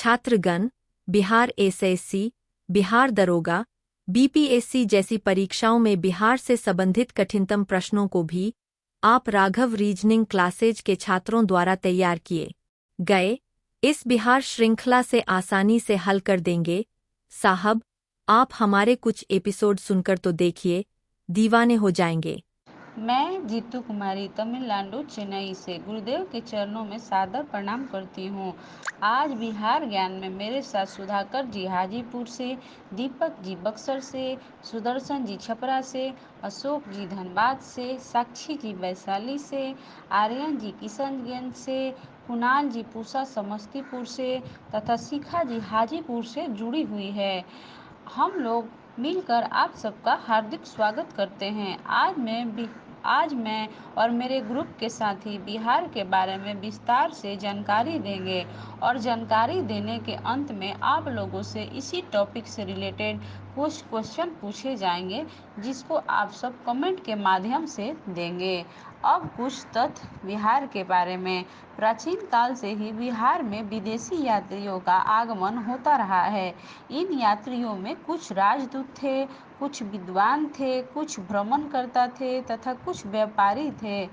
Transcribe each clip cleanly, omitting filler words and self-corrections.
छात्रगण Bihar SSC, Bihar दरोगा, BPSC जैसी परीक्षाओं में बिहार से संबंधित कठिनतम प्रश्नों को भी आप राघव रीजनिंग क्लासेज के छात्रों द्वारा तैयार किए गए इस बिहार श्रृंखला से आसानी से हल कर देंगे। साहब, आप हमारे कुछ एपिसोड सुनकर तो देखिए, दीवाने हो जाएंगे। मैं जीतू कुमारी तमिलनाडु चेन्नई से गुरुदेव के चरणों में सादर प्रणाम करती हूँ। आज बिहार ज्ञान में मेरे साथ सुधाकर जी हाजीपुर से, दीपक जी बक्सर से, सुदर्शन जी छपरा से, अशोक जी धनबाद से, साक्षी जी वैशाली से, आर्यन जी किशनगंज से, कुणाल जी पूसा समस्तीपुर से तथा शिखा जी हाजीपुर से जुड़ी हुई है। हम लोग मिलकर आप सबका हार्दिक स्वागत करते हैं। आज मैं और मेरे ग्रुप के साथी बिहार के बारे में विस्तार से जानकारी देंगे और जानकारी देने के अंत में आप लोगों से इसी टॉपिक से रिलेटेड कुछ क्वेश्चन पूछे जाएंगे, जिसको आप सब कमेंट के माध्यम से देंगे। अब कुछ तथ्य बिहार के बारे में। प्राचीन काल से ही बिहार में विदेशी यात्रियों का आगमन होता रहा है। इन यात्रियों में कुछ राजदूत थे, कुछ विद्वान थे, कुछ भ्रमणकर्ता थे तथा कुछ व्यापारी थे।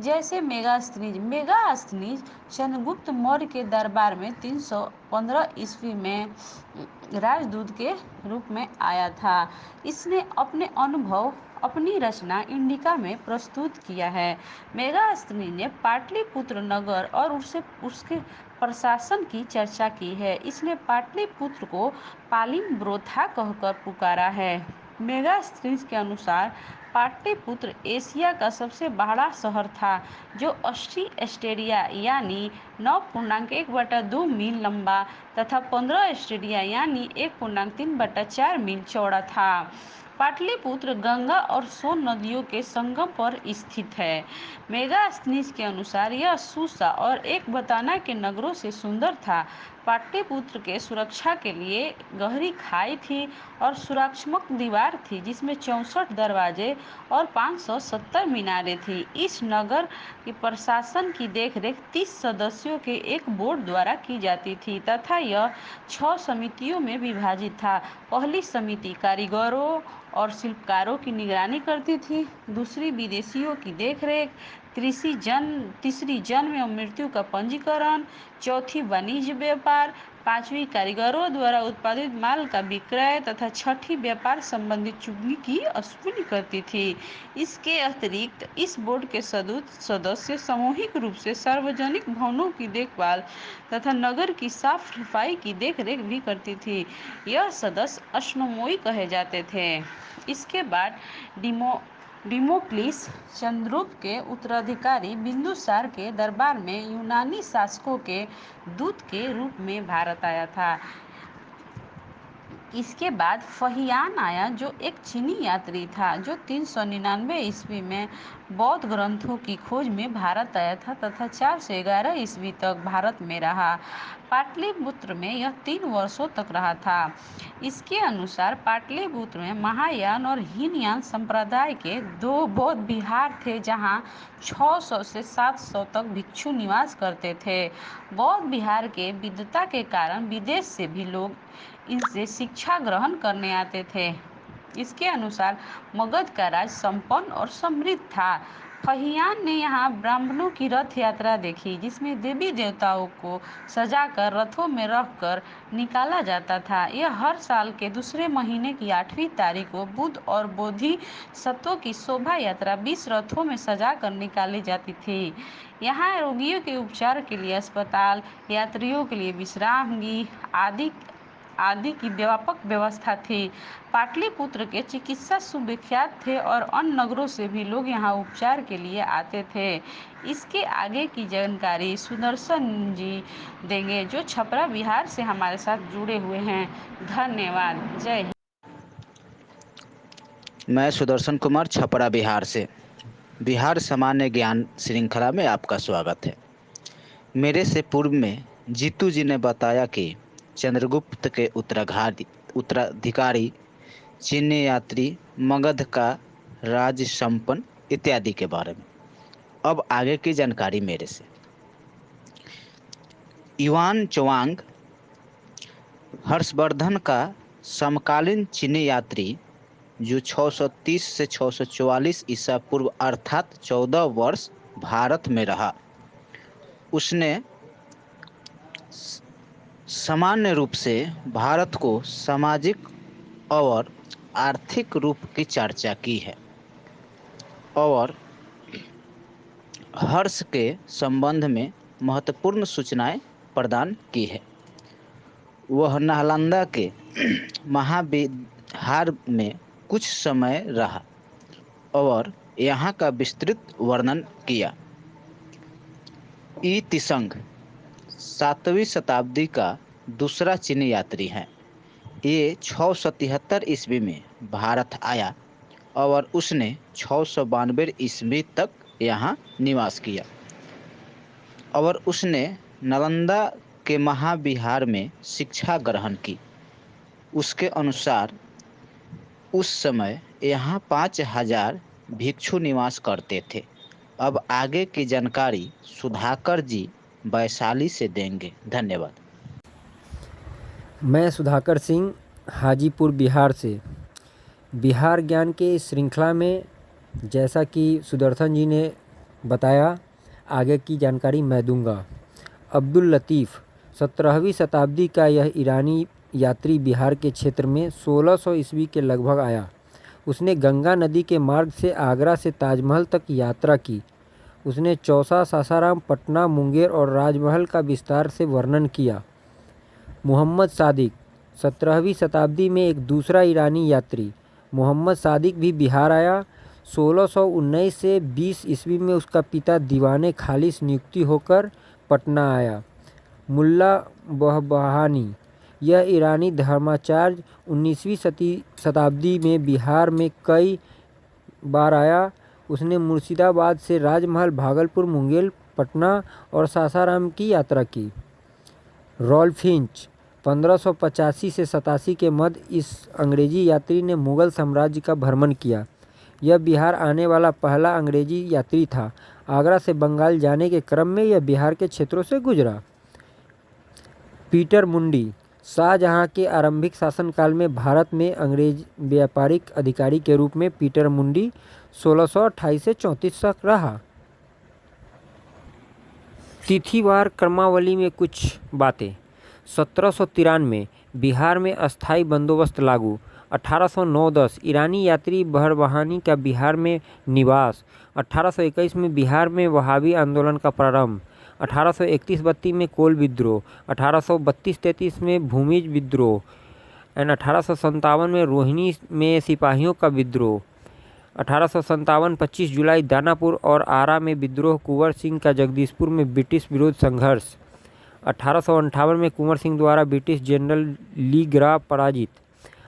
जैसे मेगास्थनीज चंद्रगुप्त मौर्य के दरबार में 315 ईस्वी में राजदूत के रूप में आया था। इसने अपने अनुभव अपनी रचना इंडिका में प्रस्तुत किया है। मेगास्थनी ने पाटलिपुत्र नगर और उसके प्रशासन की चर्चा की है। इसने पाटलिपुत्र को पालिम्ब्रोथा कहकर पुकारा है। मेगास्थनीज के अनुसार पाटलिपुत्र एशिया का सबसे बड़ा शहर था, जो 80 स्टेडिया यानी 9.1/2 मील लंबा तथा 15 स्टेडिया यानी 1.3/4 मील चौड़ा था। पाटलिपुत्र गंगा और सोन नदियों के संगम पर स्थित है। मेगास्थनीज के अनुसार यह सूसा और एक बताना के नगरों से सुंदर था। पाटलिपुत्र के सुरक्षा के लिए गहरी खाई थी और सुरक्षात्मक दीवार थी, जिसमें 64 दरवाजे और 570 मीनारें थी। इस नगर के प्रशासन की देखरेख 30 सदस्यों के एक बोर्ड द्वारा की जाती थी तथा यह 6 समितियों में विभाजित था। पहली समिति कारीगरों और शिल्पकारों की निगरानी करती थी, दूसरी विदेशियों की देखरेख, तीसरी जन्म एवं मृत्यु का पंजीकरण, चौथी वाणिज्य व्यापार, पांचवी कारीगरों द्वारा उत्पादित माल का विक्रय तथा छठी व्यापार संबंधी चुगली की असूली करती थी। इसके अतिरिक्त इस बोर्ड के सदस्य सामूहिक रूप से सार्वजनिक भवनों की देखभाल तथा नगर की साफ सफाई की देखरेख भी करती थी। यह सदस्य अश्नोमोई कहे जाते थे। इसके बाद डिमोक्लिस चंद्रगुप्त के उत्तराधिकारी बिंदुसार के दरबार में यूनानी शासकों के दूत के रूप में भारत आया था। इसके बाद फहियान आया, जो एक चीनी यात्री था, जो 399 ईस्वी में बौद्ध ग्रंथों की खोज में भारत आया था तथा 4 से 11 ईस्वी तक भारत में रहा। पाटलिपुत्र में यह 3 वर्षों तक रहा था। इसके अनुसार पाटलिपुत्र में महायान और हीनयान संप्रदाय के 2 बौद्ध विहार थे, जहाँ 600 से 700 तक भिक्षु निवास करते थे। बौद्ध विहार के विविधता के कारण विदेश से भी लोग इनसे शिक्षा ग्रहण करने आते थे। इसके अनुसार मगध का राज संपन्न और समृद्ध था। फहियान ने यहाँ ब्राह्मणों की रथ यात्रा देखी, जिसमें देवी देवताओं को सजाकर रथों में रखकर निकाला जाता था। यह हर साल के दूसरे महीने की 8वीं तारीख को बुद्ध और बोधिसत्वों की शोभा यात्रा 20 रथों में सजाकर निकाली जाती थी। यहाँ रोगियों के उपचार के लिए अस्पताल, यात्रियों के लिए विश्राम गृह आदि की व्यापक व्यवस्था थी। पाटलिपुत्र के चिकित्सा सुविख्यात थे और अन्य नगरों से भी लोग यहाँ उपचार के लिए आते थे। इसके आगे की जानकारी सुदर्शन जी देंगे, जो छपरा बिहार से हमारे साथ जुड़े हुए हैं। धन्यवाद। जय हिंद। मैं सुदर्शन कुमार छपरा बिहार से बिहार सामान्य ज्ञान श्रृंखला में आपका स्वागत है। मेरे से पूर्व में जीतू जी ने बताया कि चंद्रगुप्त के उत्तराधिकारी चीनी यात्री मगध का राज संपन्न इत्यादि के बारे में। अब आगे की जानकारी मेरे से। युआन चुआंग हर्षवर्धन का समकालीन चीनी यात्री जो 630 से 644 ईसा पूर्व अर्थात 14 वर्ष भारत में रहा, उसने सामान्य रूप से भारत को सामाजिक और आर्थिक रूप की चर्चा की है और हर्ष के संबंध में महत्वपूर्ण सूचनाएं प्रदान की है। वह नालंदा के महाविहार में कुछ समय रहा और यहाँ का विस्तृत वर्णन किया। ई तिसंग 7वीं शताब्दी का दूसरा चीनी यात्री है। ये 673 ईस्वी में भारत आया और उसने 692 ईस्वी तक यहाँ निवास किया और उसने नालंदा के महाविहार में शिक्षा ग्रहण की। उसके अनुसार उस समय यहाँ 5000 भिक्षु निवास करते थे। अब आगे की जानकारी सुधाकर जी वैशाली से देंगे। धन्यवाद। मैं सुधाकर सिंह हाजीपुर बिहार से। बिहार ज्ञान के इस श्रृंखला में जैसा कि सुदर्शन जी ने बताया, आगे की जानकारी मैं दूंगा। अब्दुल लतीफ़ 17वीं शताब्दी का यह ईरानी यात्री बिहार के क्षेत्र में 1600 ईस्वी के लगभग आया। उसने गंगा नदी के मार्ग से आगरा से ताजमहल तक यात्रा की। उसने चौसा, सासाराम, पटना, मुंगेर और राजमहल का विस्तार से वर्णन किया। मोहम्मद सादिक 17वीं शताब्दी में एक दूसरा ईरानी यात्री मोहम्मद सादिक भी बिहार आया। 1619 से 20 ईस्वी में उसका पिता दीवाने खालिस नियुक्ति होकर पटना आया। मुल्ला बहबहानी यह ईरानी धर्माचार्य 19वीं शताब्दी में बिहार में कई बार आया। उसने मुर्शिदाबाद से राजमहल, भागलपुर, मुंगेर, पटना और सासाराम की यात्रा की। रॉल्फ फिंच 1585 से 87 के मध्य इस अंग्रेजी यात्री ने मुगल साम्राज्य का भ्रमण किया। यह बिहार आने वाला पहला अंग्रेजी यात्री था। आगरा से बंगाल जाने के क्रम में यह बिहार के क्षेत्रों से गुजरा। पीटर मुंडी शाहजहां के आरंभिक शासनकाल में भारत में अंग्रेज व्यापारिक अधिकारी के रूप में पीटर मुंडी 1628 से 34 तक रहा। तिथिवार क्रमावली में कुछ बातें। 1793 बिहार में अस्थायी बंदोबस्त लागू। 1809-10 ईरानी यात्री बहरबहानी का बिहार में निवास। 1821 में बिहार में वहाबी आंदोलन का प्रारंभ। 1831-32 में कोल विद्रोह। 1832-33 में भूमिज विद्रोह एंड 1857 में रोहिणी में सिपाहियों का विद्रोह। 1857 25 जुलाई दानापुर और आरा में विद्रोह। कुंवर सिंह का जगदीशपुर में ब्रिटिश विरोध संघर्ष। 1858 में कुंवर सिंह द्वारा ब्रिटिश जनरल ली ग्रा पराजित।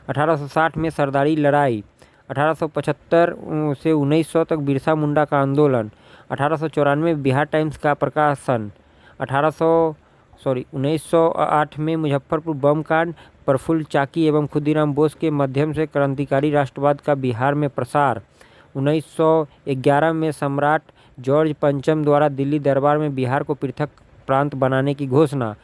1860 में सरदारी लड़ाई। 1875 से 1900 तक बिरसा मुंडा का आंदोलन। 1894 बिहार टाइम्स का प्रकाशन। 1908 में मुजफ्फरपुर बम कांड। प्रफुल्ल चाकी एवं खुदीराम बोस के माध्यम से क्रांतिकारी राष्ट्रवाद का बिहार में प्रसार। 1911 में सम्राट जॉर्ज पंचम द्वारा दिल्ली दरबार में बिहार को पृथक प्रांत बनाने की घोषणा।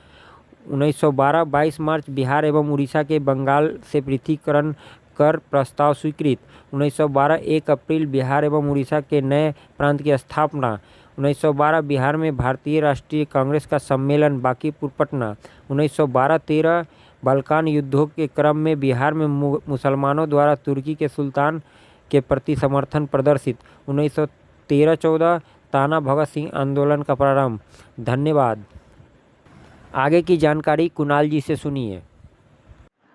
1912 22 मार्च बिहार एवं उड़ीसा के बंगाल से पृथकीकरण कर प्रस्ताव स्वीकृत। 1912 1 अप्रैल बिहार एवं उड़ीसा के नए प्रांत की स्थापना। 1912 बिहार में भारतीय राष्ट्रीय कांग्रेस का सम्मेलन बांकीपुर पटना। 1912-13 बाल्कान युद्धों के क्रम में बिहार में मुसलमानों द्वारा तुर्की के सुल्तान के प्रति समर्थन प्रदर्शित। 1913-14 ताना भगत सिंह आंदोलन का प्रारंभ। धन्यवाद। आगे की जानकारी कुणाल जी से सुनिए।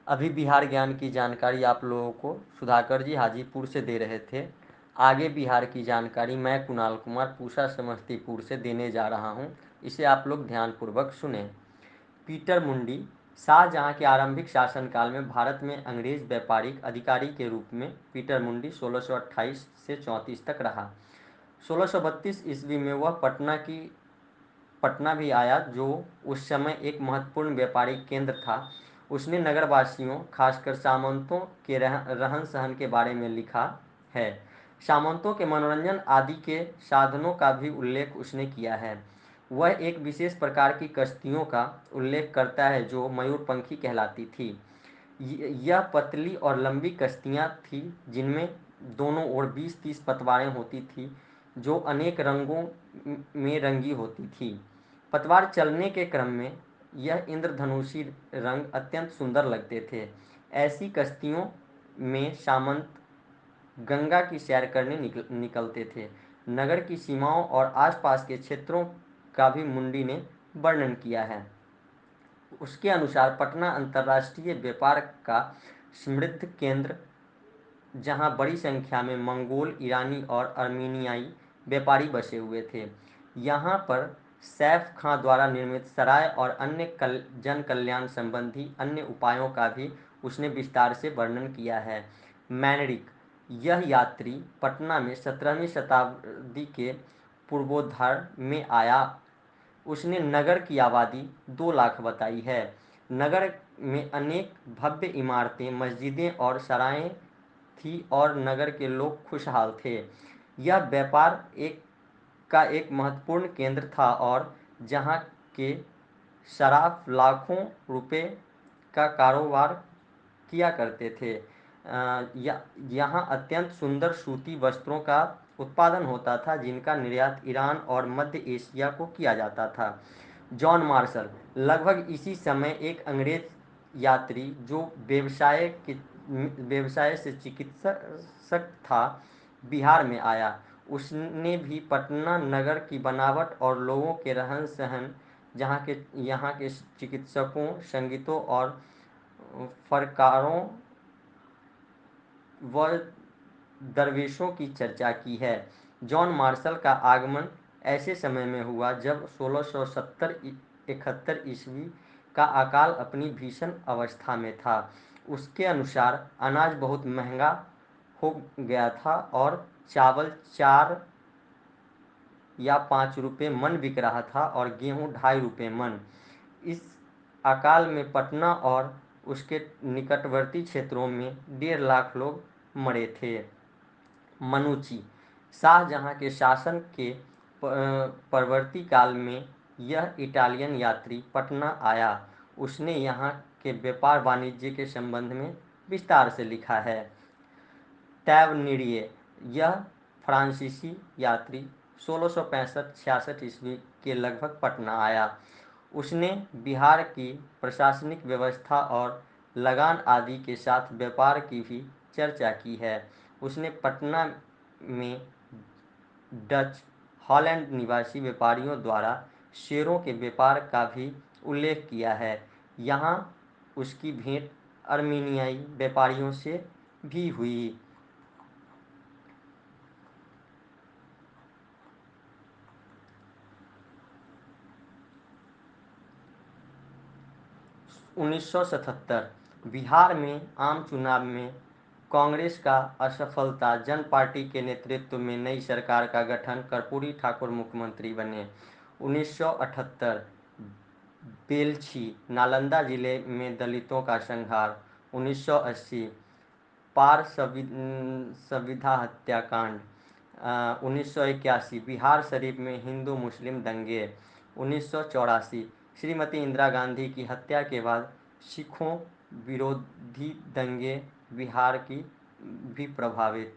अभी बिहार ज्ञान की जानकारी आप लोगों को सुधाकर जी हाजीपुर से दे रहे थे। आगे बिहार की जानकारी मैं कुणाल कुमार पूसा समस्तीपुर से देने जा रहा हूं। इसे आप लोग ध्यानपूर्वक सुने। पीटर मुंडी शाहजहां के आरंभिक शासनकाल में भारत में अंग्रेज व्यापारिक अधिकारी के रूप में पीटर मुंडी 1628 से 34 तक रहा। 1632 ईस्वी में वह पटना भी आया, जो उस समय एक महत्वपूर्ण व्यापारिक केंद्र था। उसने नगरवासियों, खासकर सामंतों के रहन सहन के बारे में लिखा है। सामंतों के मनोरंजन आदि के साधनों का भी उल्लेख उसने किया है। वह एक विशेष प्रकार की कश्तियों का उल्लेख करता है जो मयूरपंखी कहलाती थी। यह पतली और लंबी कश्तियाँ थीं जिनमें दोनों ओर 20-30 पतवारें होती थीं जो अनेक रंगों में रंगी होती थीं। पतवार चलने के क्रम में यह इंद्रधनुषी रंग अत्यंत सुंदर लगते थे। ऐसी कश्तियों में सामंत गंगा की सैर करने निकलते थे। नगर की सीमाओं और आसपास के क्षेत्रों का भी मुंडी ने वर्णन किया है। उसके अनुसार पटना अंतर्राष्ट्रीय व्यापार का समृद्ध केंद्र, जहां बड़ी संख्या में मंगोल, ईरानी और अर्मीनियाई व्यापारी बसे हुए थे। यहाँ पर सैफ खां द्वारा निर्मित सराय और अन्य जन कल्याण संबंधी अन्य उपायों का भी उसने विस्तार से वर्णन किया है। मैनरिक, यह यात्री पटना में 17वीं शताब्दी के पूर्वोत्तर में आया। उसने नगर की आबादी 2 लाख बताई है। नगर में अनेक भव्य इमारतें, मस्जिदें और सराएं थी और नगर के लोग खुशहाल थे। यह व्यापार का एक महत्वपूर्ण केंद्र था और जहां के शराफ लाखों रुपए का कारोबार किया करते थे। यहाँ अत्यंत सुंदर सूती वस्त्रों का उत्पादन होता था जिनका निर्यात ईरान और मध्य एशिया को किया जाता था। जॉन मार्शल लगभग इसी समय एक अंग्रेज यात्री जो व्यवसाय से चिकित्सक था, बिहार में आया। उसने भी पटना नगर की बनावट और लोगों के रहन सहन, यहाँ के चिकित्सकों, संगीतों और फनकारों व दरवेशों की चर्चा की है। जॉन मार्शल का आगमन ऐसे समय में हुआ जब 1670-71 ईस्वी का अकाल अपनी भीषण अवस्था में था। उसके अनुसार अनाज बहुत महंगा हो गया था और चावल 4 या 5 रुपये मन बिक रहा था और गेहूं 2.5 रुपये मन। इस अकाल में पटना और उसके निकटवर्ती क्षेत्रों में 1.5 लाख लोग मरे थे। मनुची, शाहजहां के शासन के परवर्ती काल में यह इटालियन यात्री पटना आया। उसने यहाँ के व्यापार वाणिज्य के संबंध में विस्तार से लिखा है। टैवनिरिये, यह फ्रांसीसी यात्री 1665-66 ईस्वी के लगभग पटना आया। उसने बिहार की प्रशासनिक व्यवस्था और लगान आदि के साथ व्यापार की भी चर्चा की है। उसने पटना में डच हॉलैंड निवासी व्यापारियों द्वारा शेरों के व्यापार का भी उल्लेख किया है। यहाँ उसकी भेंट अर्मीनियाई व्यापारियों से भी हुई। उन्नीस सौ 77 बिहार में आम चुनाव में कांग्रेस का असफलता, जन पार्टी के नेतृत्व में नई सरकार का गठन, कर्पूरी ठाकुर मुख्यमंत्री बने। 1978 बेलछी, नालंदा जिले में दलितों का संहार। 1980 पार संविधा हत्याकांड। 1981 बिहार शरीफ में हिंदू मुस्लिम दंगे। 1984 श्रीमती इंदिरा गांधी की हत्या के बाद सिखों विरोधी दंगे बिहार की भी प्रभावित।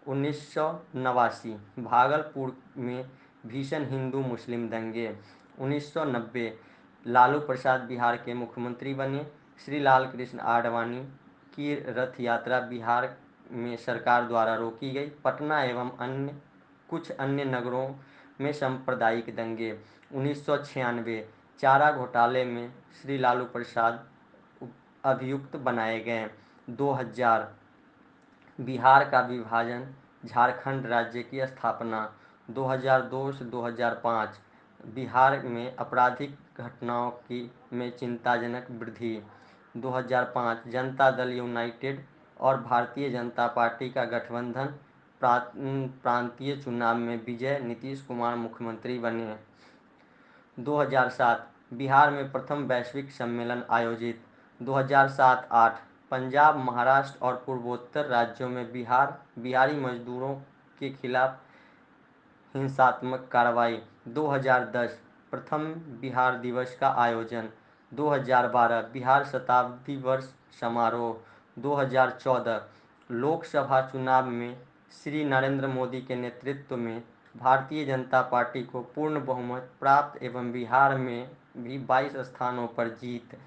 1989 भागलपुर में भीषण हिंदू मुस्लिम दंगे। 1990 लालू प्रसाद बिहार के मुख्यमंत्री बने। श्री लाल कृष्ण आडवाणी की रथ यात्रा बिहार में सरकार द्वारा रोकी गई। पटना एवं कुछ अन्य नगरों में सांप्रदायिक दंगे। 1996 चारा घोटाले में श्री लालू प्रसाद अभियुक्त बनाए गए। 2000 बिहार का विभाजन, झारखंड राज्य की स्थापना। 2002 से 2005 बिहार में आपराधिक घटनाओं में चिंताजनक वृद्धि। 2005 जनता दल यूनाइटेड और भारतीय जनता पार्टी का गठबंधन, प्रांतीय चुनाव में विजय, नीतीश कुमार मुख्यमंत्री बने। 2007 बिहार में प्रथम वैश्विक सम्मेलन आयोजित। 2007-08 पंजाब, महाराष्ट्र और पूर्वोत्तर राज्यों में बिहारी मजदूरों के खिलाफ हिंसात्मक कार्रवाई। 2010 प्रथम बिहार दिवस का आयोजन। 2012 बिहार शताब्दी वर्ष समारोह। 2014 लोकसभा चुनाव में श्री नरेंद्र मोदी के नेतृत्व में भारतीय जनता पार्टी को पूर्ण बहुमत प्राप्त एवं बिहार में भी 22 स्थानों पर जीत।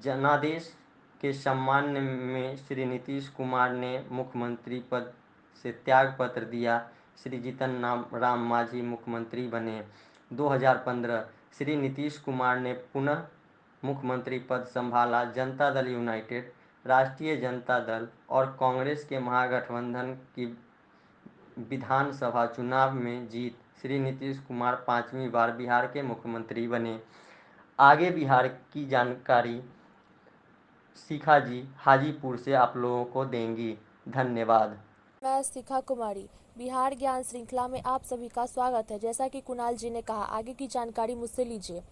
जनादेश के सम्मान में श्री नीतीश कुमार ने मुख्यमंत्री पद से त्याग पत्र दिया। श्री जीतन राम मांझी मुख्यमंत्री बने। 2015 श्री नीतीश कुमार ने पुनः मुख्यमंत्री पद संभाला। जनता दल यूनाइटेड, राष्ट्रीय जनता दल और कांग्रेस के महागठबंधन की विधानसभा चुनाव में जीत। श्री नीतीश कुमार 5वीं बार बिहार के मुख्यमंत्री बने। आगे बिहार की जानकारी शिखा जी हाजीपुर से आप लोगों को देंगी। धन्यवाद। मैं शिखा कुमारी, बिहार ज्ञान श्रृंखला में आप सभी का स्वागत है। जैसा कि कुणाल जी ने कहा, आगे की जानकारी मुझसे लीजिए।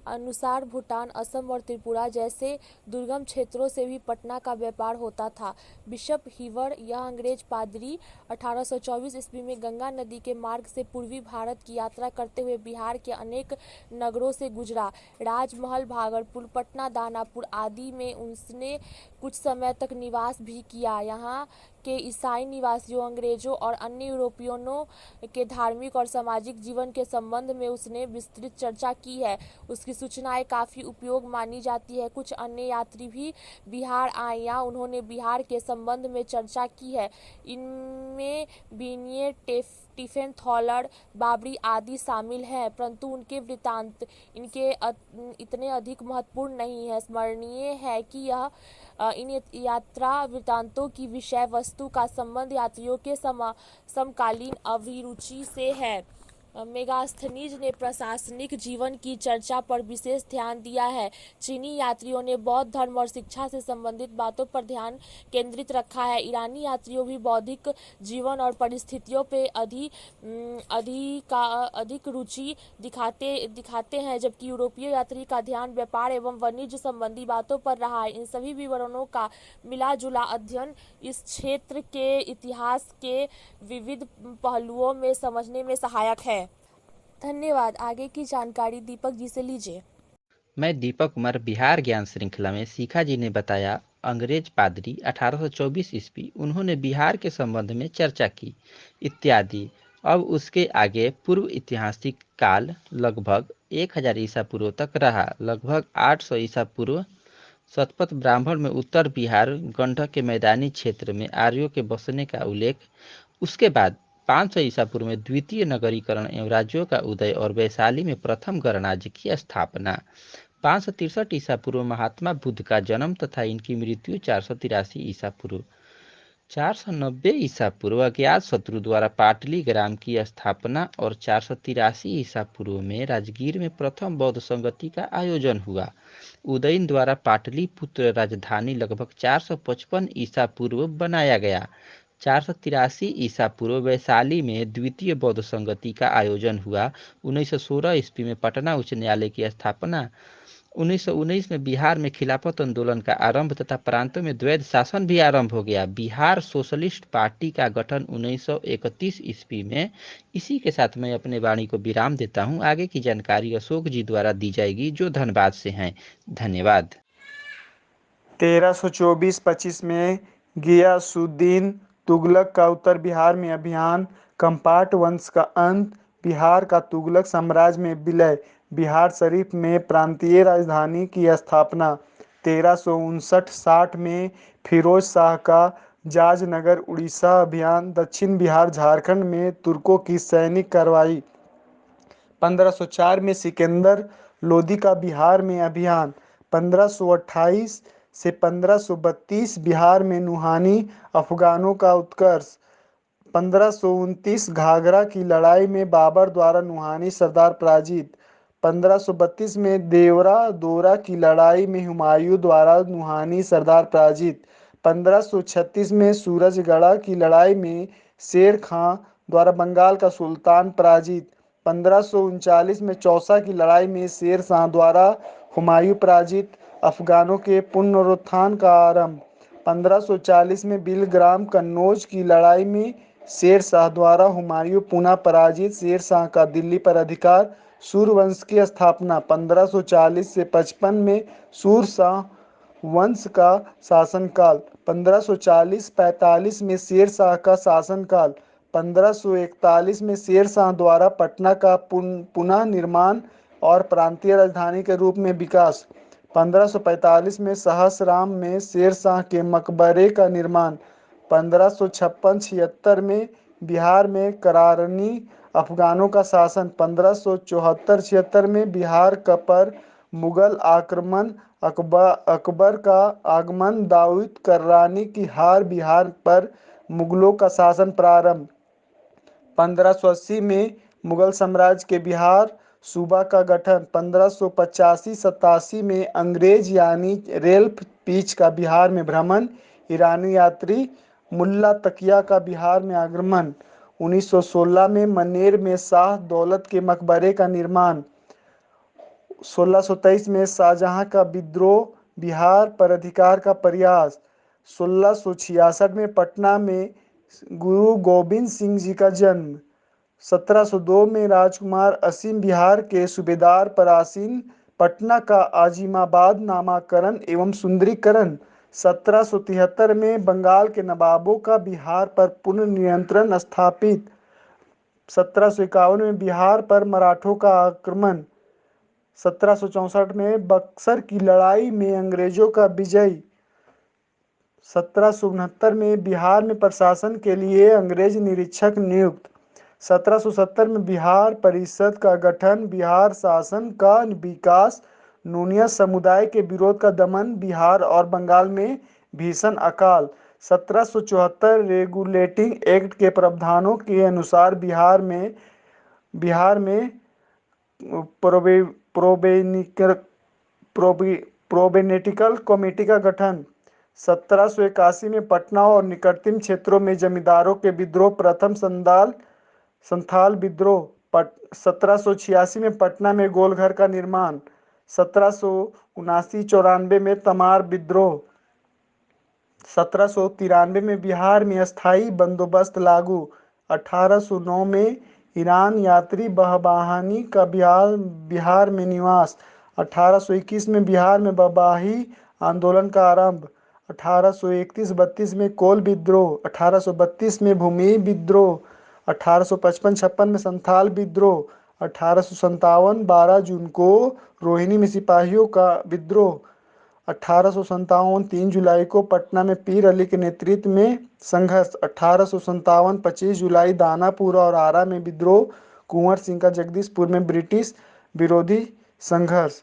अनुसार भूटान, असम और त्रिपुरा जैसे दुर्गम क्षेत्रों से भी पटना का व्यापार होता था। बिशप हीवर, यह अंग्रेज पादरी 1824 ईस्वी में गंगा नदी के मार्ग से पूर्वी भारत की यात्रा करते हुए बिहार के अनेक नगरों से गुजरा। राजमहल, भागलपुर, पटना, दानापुर आदि में उसने कुछ समय तक निवास भी किया। यहाँ के ईसाई निवासियों, अंग्रेजों और अन्य यूरोपियनों के धार्मिक और सामाजिक जीवन के संबंध में उसने विस्तृत चर्चा की है। उसकी सूचनाएं काफ़ी उपयोग मानी जाती है। कुछ अन्य यात्री भी बिहार आए, यहाँ उन्होंने बिहार के संबंध में चर्चा की है। इनमें बीनिए, स्टीफेन थॉलर, बाबरी आदि शामिल हैं, परंतु उनके वृत्तांत इनके इतने अधिक महत्वपूर्ण नहीं है। स्मरणीय है कि यह इन यात्रा वृत्तांतों की विषय वस्तु का संबंध यात्रियों के समकालीन अभिरुचि से है। मेगास्थनीज ने प्रशासनिक जीवन की चर्चा पर विशेष ध्यान दिया है। चीनी यात्रियों ने बौद्ध धर्म और शिक्षा से संबंधित बातों पर ध्यान केंद्रित रखा है। ईरानी यात्रियों भी बौद्धिक जीवन और परिस्थितियों पे अधिक रुचि दिखाते हैं, जबकि यूरोपीय यात्री का ध्यान व्यापार एवं वाणिज्य संबंधी बातों पर रहा है। इन सभी विवरणों का मिला जुला अध्ययन इस क्षेत्र के इतिहास के विविध पहलुओं में समझने में सहायक है। धन्यवाद। आगे की जानकारी दीपक जी से लीजिए। मैं दीपक कुमार, बिहार ज्ञान श्रृंखला में शिखा जी ने बताया अंग्रेज पादरी 1824 ईस्वी उन्होंने बिहार के संबंध में चर्चा की इत्यादि। अब उसके आगे पूर्व ऐतिहासिक काल लगभग 1000 ईसा पूर्व तक रहा। लगभग 800 ईसा पूर्व शतपथ ब्राह्मण में उत्तर बिहार गंडक के मैदानी क्षेत्र में आर्यों के बसने का उल्लेख। उसके बाद 500 ईसा पूर्व में द्वितीय नगरीकरण एवं राज्यों का उदय और वैशाली में प्रथम गणराज्य की स्थापना। 563 ईसा पूर्व महात्मा बुद्ध का जन्म तथा इनकी मृत्यु। 483 ईसा पूर्व 490 ईसा पूर्व अज्ञात शत्रु द्वारा पाटली ग्राम की स्थापना और 483 ईसा पूर्व में राजगीर में प्रथम बौद्ध संगति का आयोजन हुआ। उदयन द्वारा पाटलिपुत्र राजधानी लगभग 455 ईसा पूर्व बनाया गया। 483 ईसा पूर्व वैशाली में द्वितीय बौद्ध संगति का आयोजन हुआ। 1916 ईस्वी में पटना उच्च न्यायालय की स्थापना। 1919 में बिहार में खिलाफत आंदोलन का आरंभ तथा प्रांतों में द्वैध शासन भी आरंभ हो गया। बिहार सोशलिस्ट पार्टी का गठन 1931 ईस्वी में। इसी के साथ मैं अपने वाणी को विराम देता हूं। आगे की जानकारी अशोक जी द्वारा दी जाएगी, जो धनबाद से हैं। धन्यवाद। 1324-25 में गियासुद्दीन तुगलक का उत्तर बिहार में अभियान, कंपाट वंश का अंत, बिहार का तुगलक साम्राज्य में विलय, बिहार शरीफ में प्रांतीय राजधानी की स्थापना। 1359-60 में फिरोज शाह का जाजनगर उड़ीसा अभियान, दक्षिण बिहार झारखंड में तुर्कों की सैनिक कार्रवाई। 1504 में सिकंदर लोदी का बिहार में अभियान। 1528 से 1532 बिहार में नुहानी अफगानों का उत्कर्ष। 1529 घाघरा की लड़ाई में बाबर द्वारा नुहानी सरदार पराजित। 1532 में देवरा दौरा की लड़ाई में हुमायूं द्वारा नुहानी सरदार पराजित। 1536 में सूरजगढ़ की लड़ाई में शेर खां द्वारा बंगाल का सुल्तान पराजित। 1539 में चौसा की लड़ाई में शेर शाह द्वारा हुमायूं पराजित। अफगानों के पुनरुत्थान का आरंभ। 1540 में बिलग्राम कन्नौज की लड़ाई में शेर शाह द्वारा हुमायूं पुनः पराजित, शेर शाह का दिल्ली पर अधिकार, सूर्यवंश की स्थापना 1540 से 55 में, सूरशाह वंश का शासनकाल 1540-45 में, शेर शाह का शासनकाल 1541 में, शेर शाह द्वारा पटना का पुनः निर्माण और प्रांतीय राजधानी के रूप में विकास 1545 में, सहसराम में शेर शाह के मकबरे का निर्माण 1556-76 में, बिहार में करारनी अफगानों का शासन 1574-76 में, बिहार पर मुगल आक्रमण, अकबर का आगमन, दाऊद कर्रानी की हार, बिहार पर मुगलों का शासन प्रारंभ 1580 में, मुगल साम्राज्य के बिहार सूबा का गठन 1585-87 में, अंग्रेज यानी रेल्फ पीच का बिहार में भ्रमण, ईरानी यात्री मुल्ला तकिया का बिहार में आगमन 1916 में, मनेर में शाह दौलत के मकबरे का निर्माण 1623 में, शाहजहां का विद्रोह, बिहार पर अधिकार का प्रयास 1666 में, पटना में गुरु गोविंद सिंह जी का जन्म 1702 में, राजकुमार असीम बिहार के सूबेदार पर आसीन, पटना का आजिमाबाद नामकरण एवं सुंदरीकरण 1773 में, बंगाल के नवाबों का बिहार पर पुनर्नियंत्रण स्थापित 1751 में, बिहार पर मराठों का आक्रमण 1764 में, बक्सर की लड़ाई में अंग्रेजों का विजय 1769 में, बिहार में प्रशासन के लिए अंग्रेज निरीक्षक नियुक्त 1770 में, बिहार परिषद का गठन, बिहार शासन का विकास, नूनिया समुदाय के विरोध का दमन, बिहार और बंगाल में भीषण अकाल 1774 रेगुलेटिंग एक्ट के प्रावधानों के अनुसार बिहार में प्रोबेनेटिकल कमेटी का गठन 1781 में, पटना और निकटतम क्षेत्रों में जमींदारों के विद्रोह, प्रथम संथाल विद्रोह 1786 में, पटना में गोलघर का निर्माण 1779-94 में, तमार विद्रोह 1793 में, बिहार में अस्थायी बंदोबस्त लागू 1809 में, ईरान यात्री बहबाहानी का बिहार में निवास 1821 में, बिहार में बबाही आंदोलन का आरंभ 1831-32 में, कोल विद्रोह 1832 में, भूमि विद्रोह 1855-56 में, संथाल विद्रोह 1857 12 जून को, रोहिणी में सिपाहियों का विद्रोह 1857 3 जुलाई को, पटना में पीर अली के नेतृत्व में संघर्ष 1857 25 जुलाई, दानापुर और आरा में विद्रोह, कुंवर सिंह का जगदीशपुर में ब्रिटिश विरोधी संघर्ष।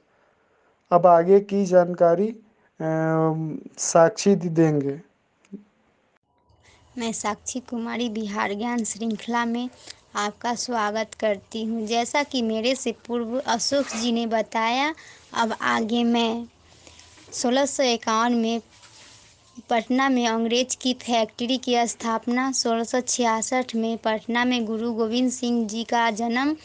अब आगे की जानकारी साक्षी देंगे। मैं साक्षी कुमारी बिहार ज्ञान श्रृंखला में आपका स्वागत करती हूँ। जैसा कि मेरे से पूर्व अशोक जी ने बताया, अब आगे मैं 1651 में पटना में अंग्रेज की फैक्ट्री की स्थापना, 1666 में पटना में गुरु गोविंद सिंह जी का जन्म,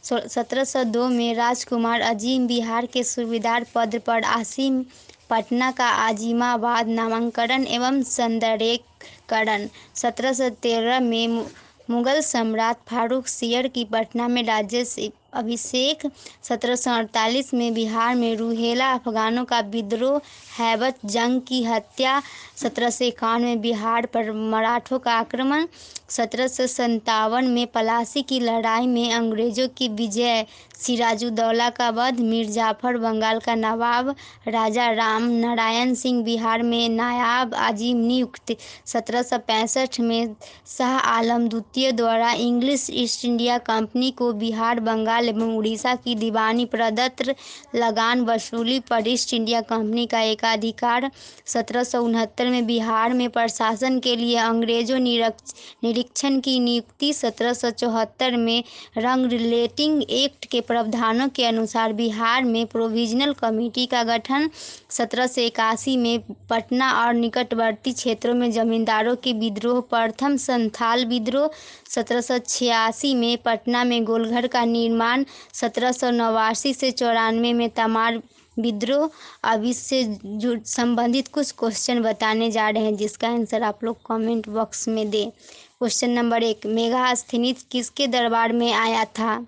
1702 में राजकुमार अजीम बिहार के सूबेदार पद पर आसीन, पटना का आजिमाबाद नामकरण एवं संदरेकरण, 1713 में मुगल सम्राट फारूक सियर की पटना में राज्य अभिषेक, 1748 में बिहार में रूहेला अफगानों का विद्रोह, हैबत जंग की हत्या, 1751 में बिहार पर मराठों का आक्रमण, 1757 में पलासी की लड़ाई में अंग्रेजों की विजय, सिराजुद्दौला का वध, मीर जाफर बंगाल का नवाब, राजा राम नारायण सिंह बिहार में नायाब आजिम नियुक्त, 1765 में शाह आलम द्वितीय द्वारा इंग्लिश ईस्ट इंडिया कंपनी को बिहार, बंगाल एवं उड़ीसा की दीवानी प्रदत्त, लगान वसूली पर ईस्ट इंडिया कंपनी का एकाधिकार, 1769 में बिहार में प्रशासन के लिए अंग्रेजों निरीक्षण की नियुक्ति, 1774 में रेगुलेटिंग एक्ट के प्रावधानों के अनुसार बिहार में प्रोविजनल कमेटी का गठन, 1781 में पटना और निकटवर्ती क्षेत्रों में जमींदारों के विद्रोह, प्रथम संथाल विद्रोह, 1786 में पटना में गोलघर का निर्माण, 1789 से 94 में तमार विद्रोह। अब इससे संबंधित कुछ क्वेश्चन बताने जा रहे हैं, जिसका आंसर आप लोग कमेंट बॉक्स में दें। क्वेश्चन नंबर 1, मेगास्थनीज किसके दरबार में आया था?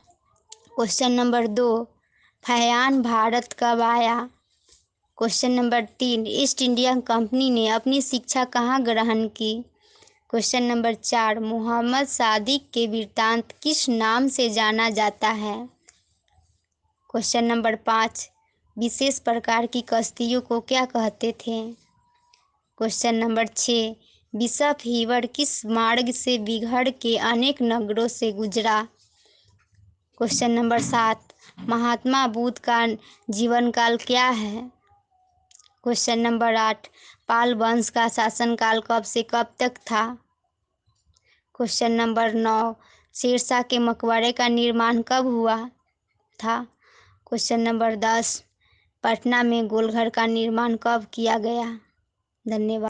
क्वेश्चन नंबर 2, फैयान भारत कब आया? Question number 3, east India company ने अपनी शिक्षा कहाँ ग्रहण की? क्वेश्चन नंबर 4, मोहम्मद सादिक के वृत्तांत किस नाम से जाना जाता है? क्वेश्चन नंबर 5, विशेष प्रकार की कश्तियों को क्या कहते थे? क्वेश्चन नंबर 6, बिशप हीवर किस मार्ग से बिगड़ के अनेक नगरों से गुजरा? क्वेश्चन नंबर 7, महात्मा बुद्ध का जीवन काल क्या है? क्वेश्चन नंबर 8, पाल वंश का शासनकाल कब से कब तक था? क्वेश्चन नंबर 9, शेरशाह के मकबरे का निर्माण कब हुआ था? क्वेश्चन नंबर 10, पटना में गोलघर का निर्माण कब किया गया? धन्यवाद।